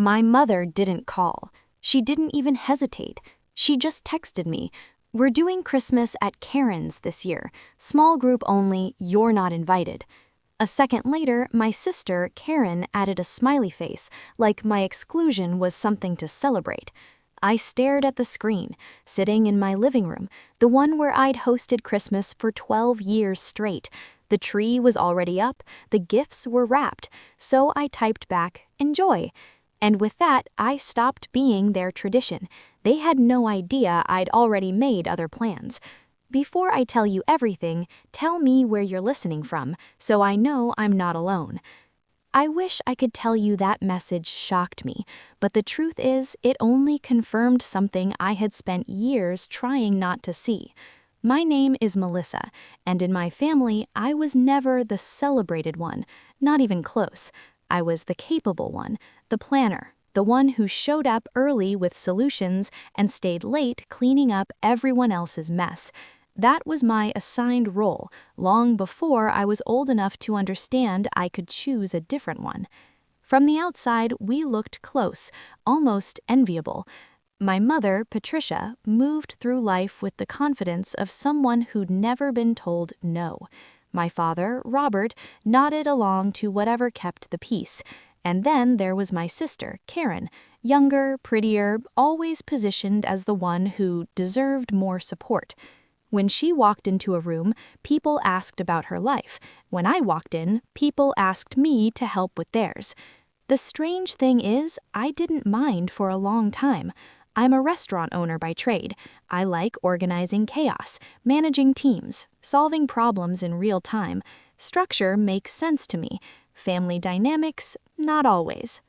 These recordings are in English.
My mother didn't call. She didn't even hesitate. She just texted me, "We're doing Christmas at Karen's this year. Small group only, you're not invited." A second later, my sister, Karen, added a smiley face, like my exclusion was something to celebrate. I stared at the screen, sitting in my living room, the one where I'd hosted Christmas for 12 years straight. The tree was already up, the gifts were wrapped, so I typed back, "Enjoy." And with that, I stopped being their tradition. They had no idea I'd already made other plans. Before I tell you everything, tell me where you're listening from, so I know I'm not alone. I wish I could tell you that message shocked me, but the truth is, it only confirmed something I had spent years trying not to see. My name is Melissa, and in my family, I was never the celebrated one, not even close. I was the capable one, the planner, the one who showed up early with solutions and stayed late cleaning up everyone else's mess. That was my assigned role, long before I was old enough to understand I could choose a different one. From the outside, we looked close, almost enviable. My mother, Patricia, moved through life with the confidence of someone who'd never been told no. My father, Robert, nodded along to whatever kept the peace. And then there was my sister, Karen, younger, prettier, always positioned as the one who deserved more support. When she walked into a room, people asked about her life. When I walked in, people asked me to help with theirs. The strange thing is, I didn't mind for a long time. I'm a restaurant owner by trade. I like organizing chaos, managing teams, solving problems in real time. Structure makes sense to me. Family dynamics, not always.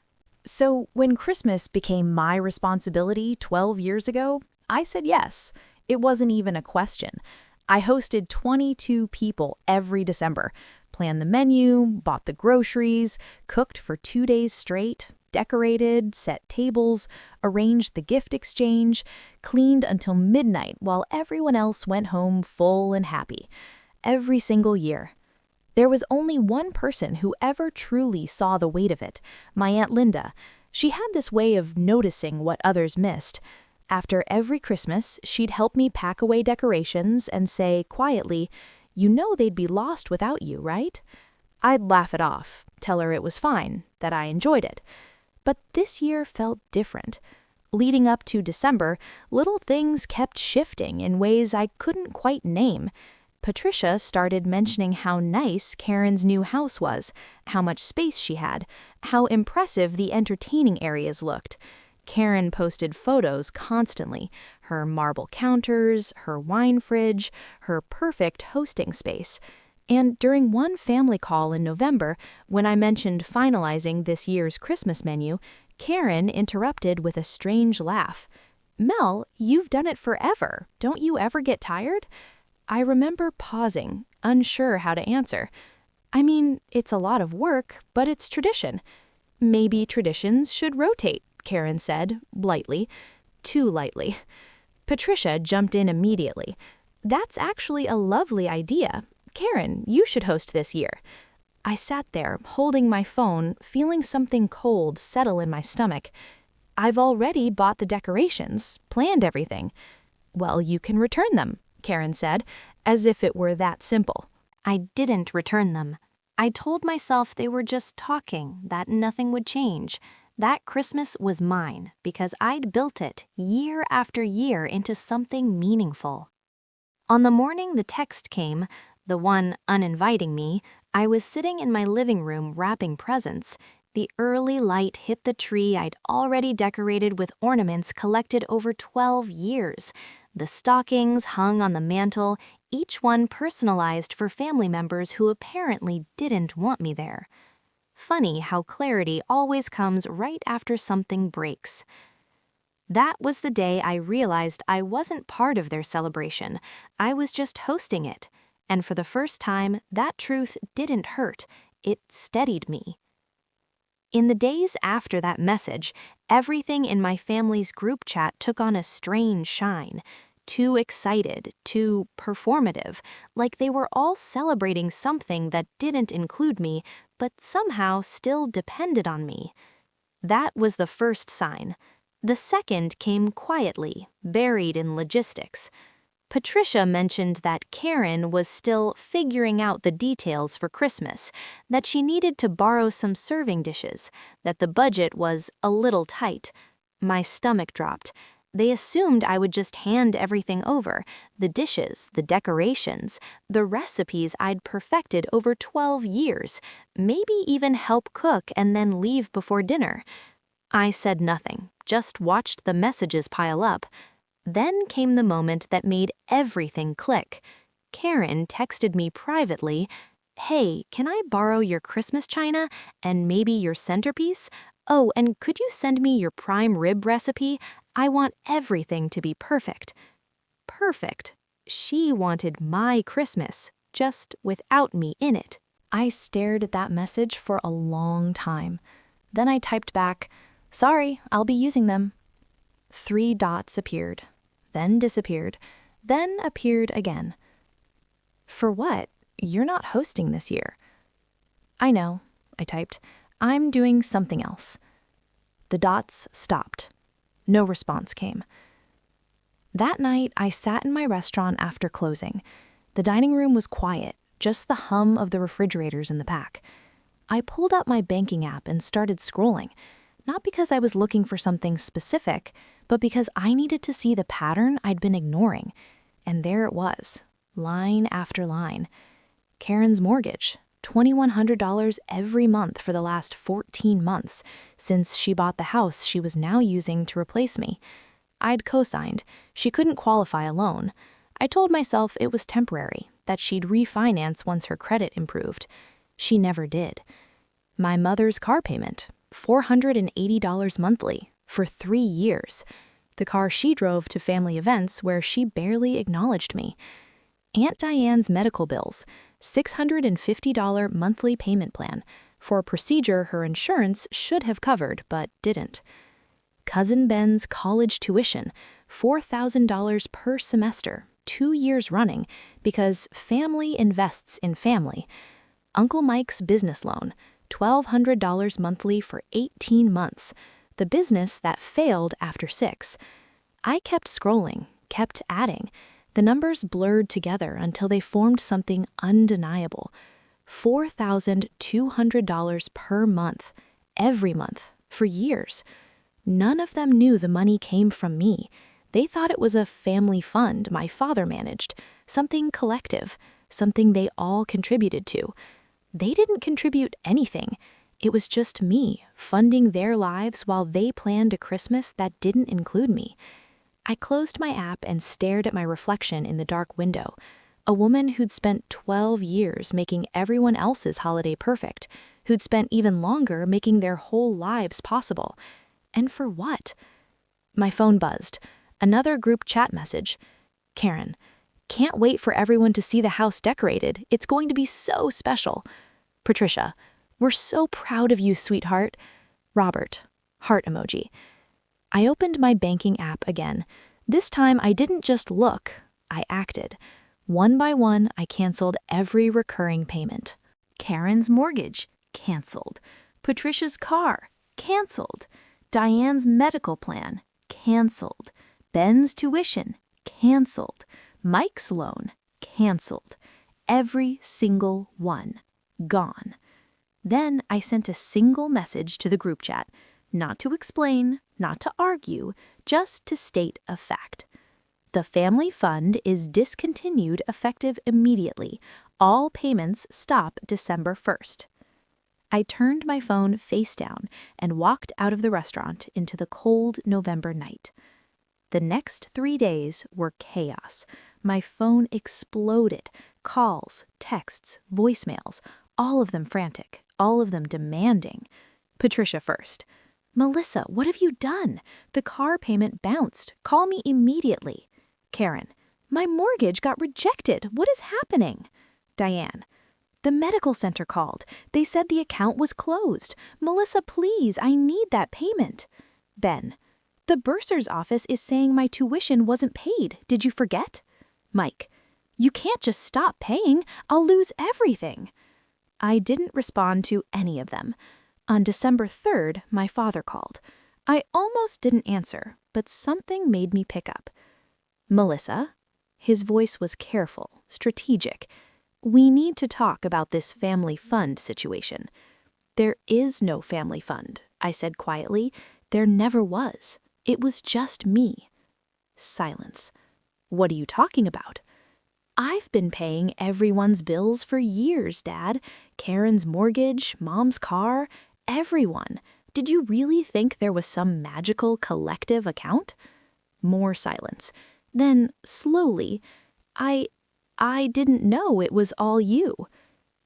So when Christmas became my responsibility 12 years ago, I said yes. It wasn't even a question. I hosted 22 people every December, planned the menu, bought the groceries, cooked for 2 days straight, decorated, set tables, arranged the gift exchange, cleaned until midnight while everyone else went home full and happy. Every single year. There was only one person who ever truly saw the weight of it, my Aunt Linda. She had this way of noticing what others missed. After every Christmas, she'd help me pack away decorations and say quietly, "You know they'd be lost without you, right?" I'd laugh it off, tell her it was fine, that I enjoyed it. But this year felt different. Leading up to December, little things kept shifting in ways I couldn't quite name. Patricia started mentioning how nice Karen's new house was, how much space she had, how impressive the entertaining areas looked. Karen posted photos constantly, her marble counters, her wine fridge, her perfect hosting space. And during one family call in November, when I mentioned finalizing this year's Christmas menu, Karen interrupted with a strange laugh. "Mel, you've done it forever. Don't you ever get tired?" I remember pausing, unsure how to answer. I mean, it's a lot of work, but it's tradition. "Maybe traditions should rotate," Karen said, lightly. Too lightly. Patricia jumped in immediately. "That's actually a lovely idea. Karen, you should host this year." I sat there, holding my phone, feeling something cold settle in my stomach. "I've already bought the decorations, planned everything." "Well, you can return them," Karen said, as if it were that simple. I didn't return them. I told myself they were just talking, that nothing would change. That Christmas was mine because I'd built it year after year into something meaningful. On the morning the text came, the one uninviting me, I was sitting in my living room wrapping presents. The early light hit the tree I'd already decorated with ornaments collected over 12 years. The stockings hung on the mantel, each one personalized for family members who apparently didn't want me there. Funny how clarity always comes right after something breaks. That was the day I realized I wasn't part of their celebration. I was just hosting it. And for the first time, that truth didn't hurt. It steadied me. In the days after that message, everything in my family's group chat took on a strange shine. Too excited, too performative, like they were all celebrating something that didn't include me, but somehow still depended on me. That was the first sign. The second came quietly, buried in logistics. Patricia mentioned that Karen was still figuring out the details for Christmas, that she needed to borrow some serving dishes, that the budget was a little tight. My stomach dropped. They assumed I would just hand everything over, the dishes, the decorations, the recipes I'd perfected over 12 years, maybe even help cook and then leave before dinner. I said nothing, just watched the messages pile up. Then came the moment that made everything click. Karen texted me privately, "Hey, can I borrow your Christmas china and maybe your centerpiece? Oh, and could you send me your prime rib recipe? I want everything to be perfect." Perfect. She wanted my Christmas, just without me in it. I stared at that message for a long time. Then I typed back, "Sorry, I'll be using them." 3 dots appeared, then disappeared, then appeared again. "For what? You're not hosting this year." "I know," I typed. "I'm doing something else." The dots stopped. No response came. That night, I sat in my restaurant after closing. The dining room was quiet, just the hum of the refrigerators in the back. I pulled up my banking app and started scrolling, not because I was looking for something specific, but because I needed to see the pattern I'd been ignoring. And there it was, line after line. Karen's mortgage, $2,100 every month for the last 14 months, since she bought the house she was now using to replace me. I'd co-signed. She couldn't qualify a loan. I told myself it was temporary, that she'd refinance once her credit improved. She never did. My mother's car payment, $480 monthly, for 3 years. The car she drove to family events where she barely acknowledged me. Aunt Diane's medical bills, $650 monthly payment plan, for a procedure her insurance should have covered but didn't. Cousin Ben's college tuition, $4,000 per semester, 2 years running, because family invests in family. Uncle Mike's business loan, $1,200 monthly for 18 months, the business that failed after 6. I kept scrolling, kept adding. The numbers blurred together until they formed something undeniable. $4,200 per month, every month, for years. None of them knew the money came from me. They thought it was a family fund my father managed, something collective, something they all contributed to. They didn't contribute anything. It was just me, funding their lives while they planned a Christmas that didn't include me. I closed my app and stared at my reflection in the dark window. A woman who'd spent 12 years making everyone else's holiday perfect, who'd spent even longer making their whole lives possible. And for what? My phone buzzed. Another group chat message. "Karen, can't wait for everyone to see the house decorated. It's going to be so special. Patricia, we're so proud of you, sweetheart. Robert." Heart emoji. I opened my banking app again. This time I didn't just look, I acted. One by one, I canceled every recurring payment. Karen's mortgage, canceled. Patricia's car, canceled. Diane's medical plan, canceled. Ben's tuition, canceled. Mike's loan, canceled. Every single one, gone. Then I sent a single message to the group chat, not to explain, not to argue, just to state a fact. The family fund is discontinued effective immediately. All payments stop December 1st. I turned my phone face down and walked out of the restaurant into the cold November night. The next 3 days were chaos. My phone exploded. Calls, texts, voicemails, all of them frantic, all of them demanding. Patricia first. "Melissa, what have you done? The car payment bounced. Call me immediately." Karen. "My mortgage got rejected. What is happening?" Diane. "The medical center called. They said the account was closed. Melissa, please, I need that payment." Ben. "The bursar's office is saying my tuition wasn't paid. Did you forget?" Mike. "You can't just stop paying. I'll lose everything." I didn't respond to any of them. On December 3rd, my father called. I almost didn't answer, but something made me pick up. Melissa? His voice was careful, strategic. We need to talk about this family fund situation. There is no family fund, I said quietly. There never was. It was just me. Silence. What are you talking about? I've been paying everyone's bills for years, Dad. Karen's mortgage, Mom's car, everyone. Did you really think there was some magical collective account? More silence. Then, slowly, I didn't know it was all you.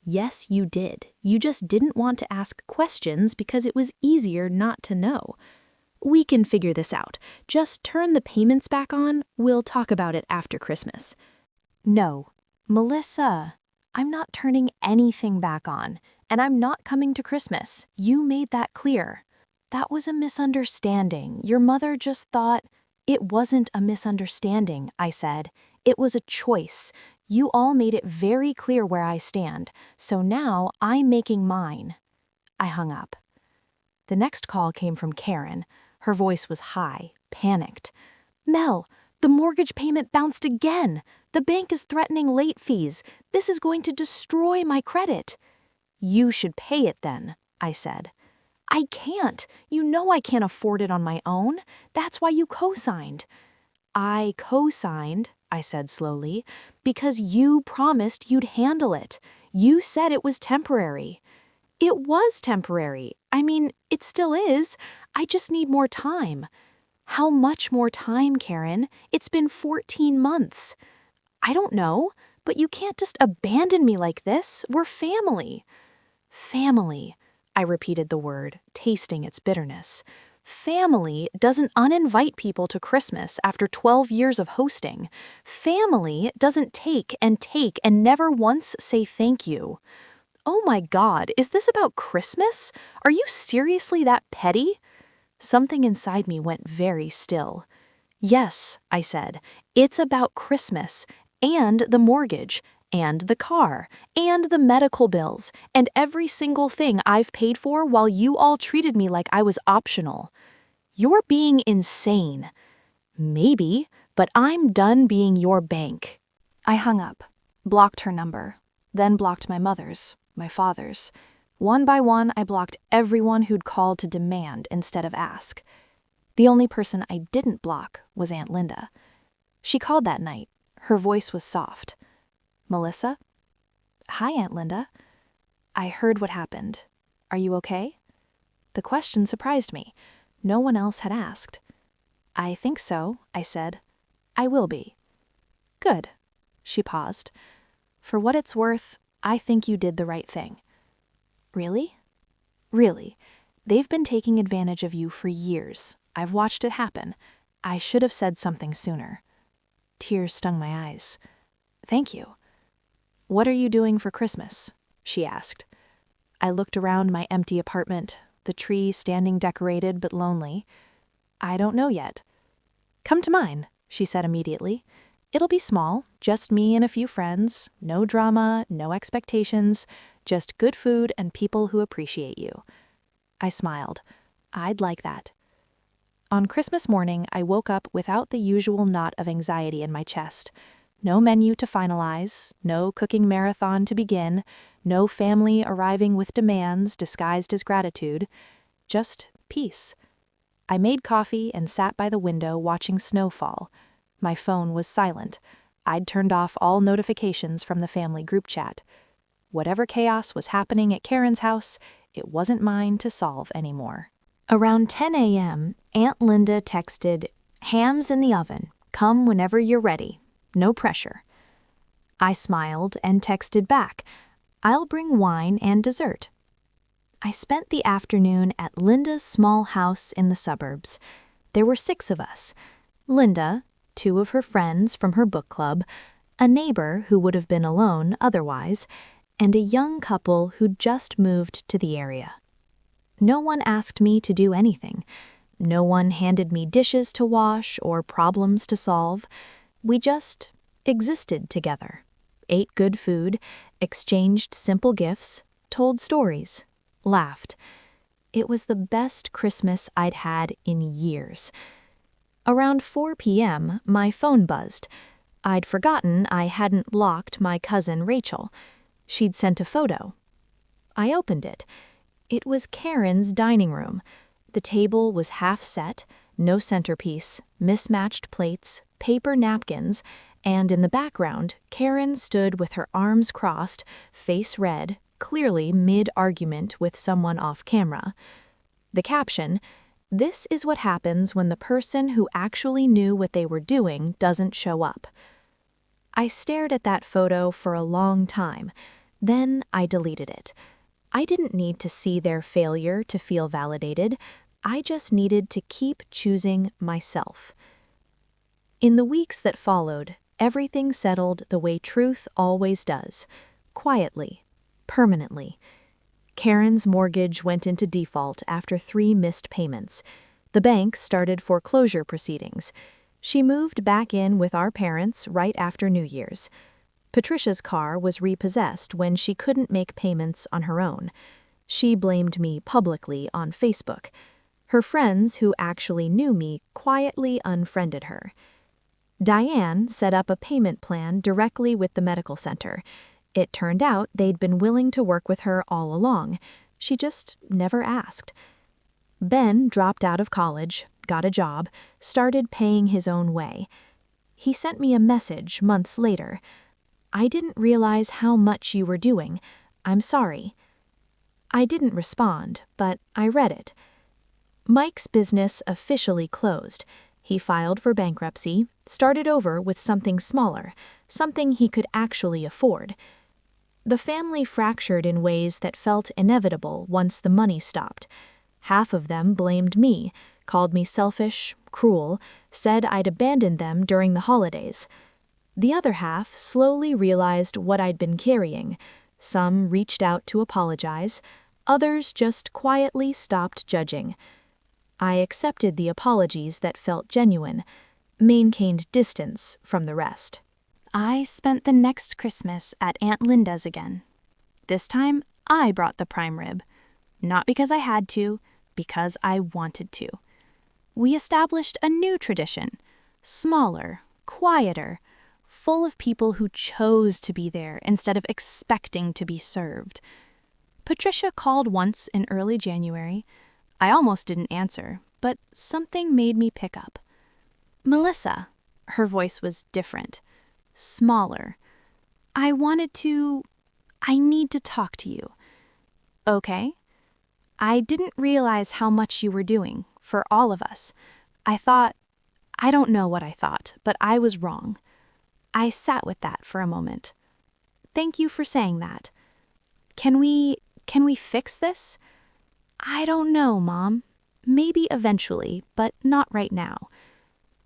Yes, you did. You just didn't want to ask questions because it was easier not to know. We can figure this out. Just turn the payments back on. We'll talk about it after Christmas. No, Melissa, I'm not turning anything back on, and I'm not coming to Christmas. You made that clear. That was a misunderstanding. Your mother just thought. It wasn't a misunderstanding, I said. It was a choice. You all made it very clear where I stand, so now I'm making mine. I hung up. The next call came from Karen. Her voice was high, panicked. Mel, the mortgage payment bounced again. The bank is threatening late fees. This is going to destroy my credit. You should pay it then, I said. I can't. You know I can't afford it on my own. That's why you co-signed. I co-signed, I said slowly, because you promised you'd handle it. You said it was temporary. It was temporary. I mean, it still is. I just need more time. How much more time, Karen? It's been 14 months. I don't know, but you can't just abandon me like this. We're family. Family. I repeated the word, tasting its bitterness. Family doesn't uninvite people to Christmas after 12 years of hosting. Family doesn't take and never once say thank you. Oh my God, is this about Christmas? Are you seriously that petty? Something inside me went very still. Yes, I said, it's about Christmas and the mortgage and the car, and the medical bills, and every single thing I've paid for while you all treated me like I was optional. You're being insane. Maybe, but I'm done being your bank. I hung up, blocked her number, then blocked my mother's, my father's. One by one, I blocked everyone who'd called to demand instead of ask. The only person I didn't block was Aunt Linda. She called that night. Her voice was soft. Melissa? Hi, Aunt Linda. I heard what happened. Are you okay? The question surprised me. No one else had asked. I think so, I said. I will be. Good. She paused. For what it's worth, I think you did the right thing. Really? Really. They've been taking advantage of you for years. I've watched it happen. I should have said something sooner. Tears stung my eyes. Thank you. What are you doing for Christmas? She asked. I looked around my empty apartment, the tree standing decorated but lonely. I don't know yet. Come to mine, she said immediately. It'll be small, just me and a few friends, no drama, no expectations, just good food and people who appreciate you. I smiled. I'd like that. On Christmas morning, I woke up without the usual knot of anxiety in my chest. No menu to finalize, no cooking marathon to begin, no family arriving with demands disguised as gratitude. Just peace. I made coffee and sat by the window watching snow fall. My phone was silent. I'd turned off all notifications from the family group chat. Whatever chaos was happening at Karen's house, it wasn't mine to solve anymore. Around 10 a.m., Aunt Linda texted, "Ham's in the oven. Come whenever you're ready. No pressure." I smiled and texted back, "I'll bring wine and dessert." I spent the afternoon at Linda's small house in the suburbs. There were 6 of us. Linda, 2 of her friends from her book club, a neighbor who would have been alone otherwise, and a young couple who'd just moved to the area. No one asked me to do anything. No one handed me dishes to wash or problems to solve. We just existed together, ate good food, exchanged simple gifts, told stories, laughed. It was the best Christmas I'd had in years. Around 4 p.m., my phone buzzed. I'd forgotten I hadn't locked my cousin Rachel. She'd sent a photo. I opened it. It was Karen's dining room. The table was half set, no centerpiece, mismatched plates, paper napkins, and in the background, Karen stood with her arms crossed, face red, clearly mid-argument with someone off camera. The caption, "This is what happens when the person who actually knew what they were doing doesn't show up." I stared at that photo for a long time. Then I deleted it. I didn't need to see their failure to feel validated. I just needed to keep choosing myself. In the weeks that followed, everything settled the way truth always does, quietly, permanently. Karen's mortgage went into default after 3 missed payments. The bank started foreclosure proceedings. She moved back in with our parents right after New Year's. Patricia's car was repossessed when she couldn't make payments on her own. She blamed me publicly on Facebook. Her friends who actually knew me quietly unfriended her. Diane set up a payment plan directly with the medical center. It turned out they'd been willing to work with her all along. She just never asked. Ben dropped out of college, got a job, started paying his own way. He sent me a message months later. "I didn't realize how much you were doing. I'm sorry." I didn't respond, but I read it. Mike's business officially closed. He filed for bankruptcy, started over with something smaller, something he could actually afford. The family fractured in ways that felt inevitable once the money stopped. Half of them blamed me, called me selfish, cruel, said I'd abandoned them during the holidays. The other half slowly realized what I'd been carrying. Some reached out to apologize. Others just quietly stopped judging. I accepted the apologies that felt genuine, maintained distance from the rest. I spent the next Christmas at Aunt Linda's again. This time, I brought the prime rib. Not because I had to, because I wanted to. We established a new tradition, smaller, quieter, full of people who chose to be there instead of expecting to be served. Patricia called once in early January. I almost didn't answer, but something made me pick up. "Melissa." Her voice was different, smaller. "I need to talk to you." "Okay." "I didn't realize how much you were doing, for all of us. I don't know what I thought, but I was wrong." I sat with that for a moment. "Thank you for saying that. Can we fix this?" "I don't know, Mom. Maybe eventually, but not right now.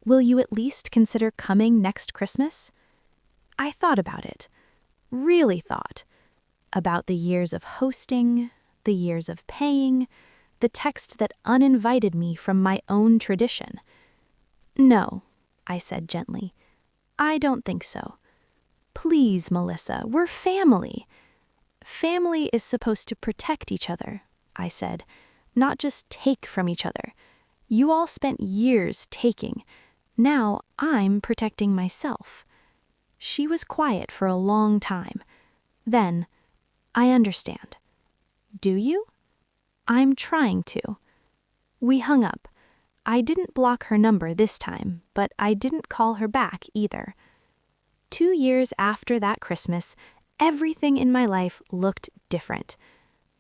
Will you at least consider coming next Christmas?" I thought about it. Really thought. About the years of hosting, the years of paying, the text that uninvited me from my own tradition. "No," I said gently. "I don't think so. Please, Melissa, we're family." "Family is supposed to protect each other," I said, "not just take from each other. You all spent years taking. Now I'm protecting myself." She was quiet for a long time. Then, "I understand." "Do you?" "I'm trying to." We hung up. I didn't block her number this time, but I didn't call her back either. 2 years after that Christmas, everything in my life looked different.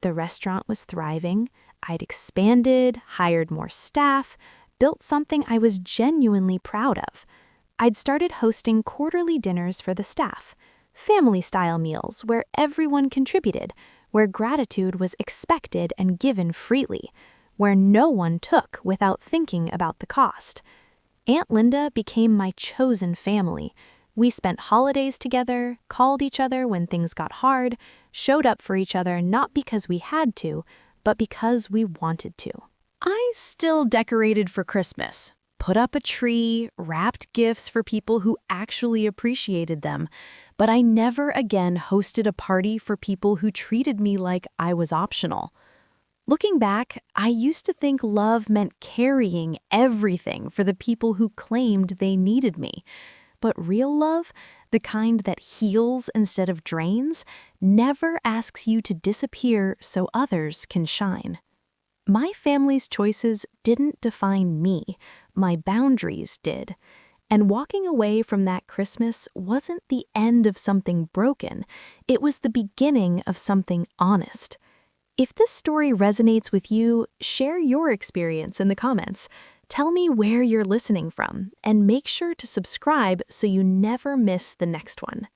The restaurant was thriving. I'd expanded, hired more staff, built something I was genuinely proud of. I'd started hosting quarterly dinners for the staff, family-style meals where everyone contributed, where gratitude was expected and given freely, where no one took without thinking about the cost. Aunt Linda became my chosen family. We spent holidays together, called each other when things got hard, showed up for each other not because we had to, but because we wanted to. I still decorated for Christmas, put up a tree, wrapped gifts for people who actually appreciated them, but I never again hosted a party for people who treated me like I was optional. Looking back, I used to think love meant carrying everything for the people who claimed they needed me. But real love, the kind that heals instead of drains, never asks you to disappear so others can shine. My family's choices didn't define me, my boundaries did. And walking away from that Christmas wasn't the end of something broken, it was the beginning of something honest. If this story resonates with you, share your experience in the comments. Tell me where you're listening from, and make sure to subscribe so you never miss the next one.